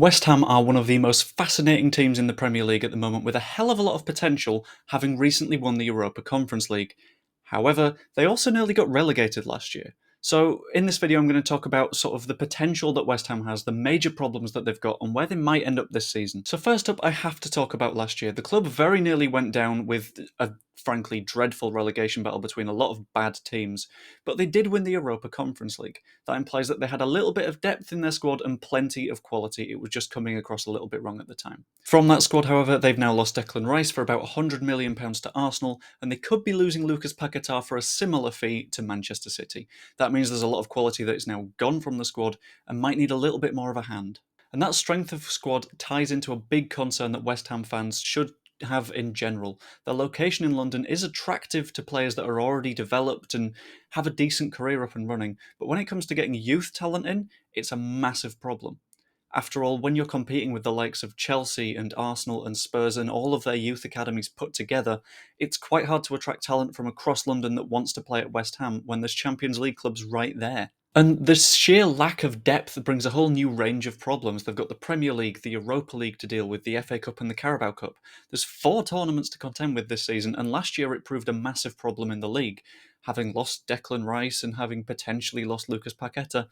West Ham are one of the most fascinating teams in the Premier League at the moment, with a hell of a lot of potential, having recently won the Europa Conference League. However, they also nearly got relegated last year. So, in this video, I'm going to talk about sort of the potential that West Ham has, the major problems that they've got, and where they might end up this season. So, first up, I have to talk about last year. The club very nearly went down with a frankly dreadful relegation battle between a lot of bad teams, but they did win the Europa Conference League. That implies that they had a little bit of depth in their squad and plenty of quality. It was just coming across a little bit wrong at the time. From that squad, however, they've now lost Declan Rice for about £100 million to Arsenal, and they could be losing Lucas Paqueta for a similar fee to Manchester City. That means there's a lot of quality that is now gone from the squad and might need a little bit more of a hand. And that strength of squad ties into a big concern that West Ham fans should have in general. Their location in London is attractive to players that are already developed and have a decent career up and running, but when it comes to getting youth talent in, it's a massive problem. After all, when you're competing with the likes of Chelsea and Arsenal and Spurs and all of their youth academies put together, it's quite hard to attract talent from across London that wants to play at West Ham when there's Champions League clubs right there. And the sheer lack of depth brings a whole new range of problems. They've got the Premier League, the Europa League to deal with, the FA Cup and the Carabao Cup. There's 4 tournaments to contend with this season, and last year it proved a massive problem in the league. Having lost Declan Rice and having potentially lost Lucas Paqueta,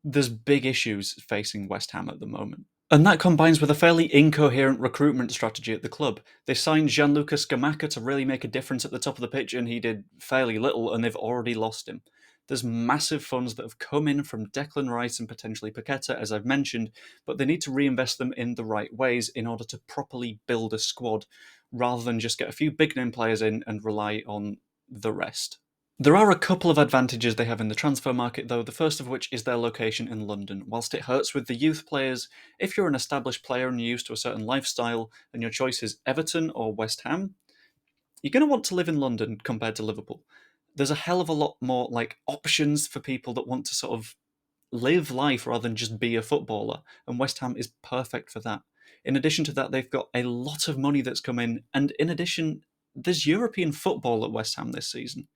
there's big issues facing West Ham at the moment. And that combines with a fairly incoherent recruitment strategy at the club. They signed Gianluca Scamacca to really make a difference at the top of the pitch, and he did fairly little, and they've already lost him. There's massive funds that have come in from Declan Rice and potentially Paqueta, as I've mentioned, but they need to reinvest them in the right ways in order to properly build a squad, rather than just get a few big-name players in and rely on the rest. There are a couple of advantages they have in the transfer market, though, the first of which is their location in London. Whilst it hurts with the youth players, if you're an established player and you're used to a certain lifestyle, and your choice is Everton or West Ham, you're going to want to live in London compared to Liverpool. There's a hell of a lot more options for people that want to sort of live life rather than just be a footballer, and West Ham is perfect for that. In addition to that, they've got a lot of money that's come in, and in addition, there's European football at West Ham this season.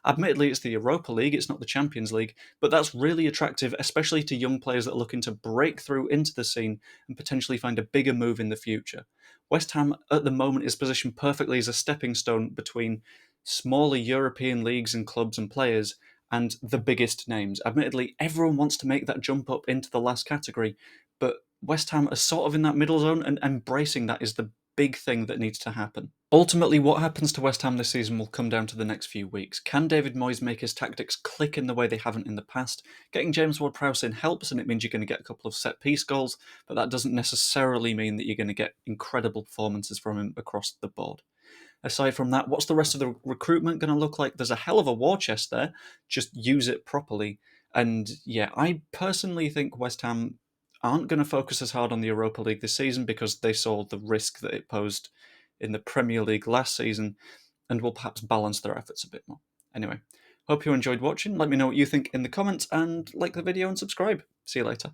Admittedly, it's the Europa League, it's not the Champions League, but that's really attractive, especially to young players that are looking to break through into the scene and potentially find a bigger move in the future. West Ham at the moment is positioned perfectly as a stepping stone between smaller European leagues and clubs and players and the biggest names. Admittedly, everyone wants to make that jump up into the last category, but West Ham are sort of in that middle zone, and embracing that is the big thing that needs to happen. Ultimately, what happens to West Ham this season will come down to the next few weeks. Can David Moyes make his tactics click in the way they haven't in the past? Getting James Ward-Prowse in helps, and it means you're going to get a couple of set-piece goals, but that doesn't necessarily mean that you're going to get incredible performances from him across the board. Aside from that, what's the rest of the recruitment going to look like? There's a hell of a war chest there. Just use it properly. And yeah, I personally think West Ham aren't going to focus as hard on the Europa League this season because they saw the risk that it posed in the Premier League last season and will perhaps balance their efforts a bit more. Anyway, hope you enjoyed watching. Let me know what you think in the comments and like the video and subscribe. See you later.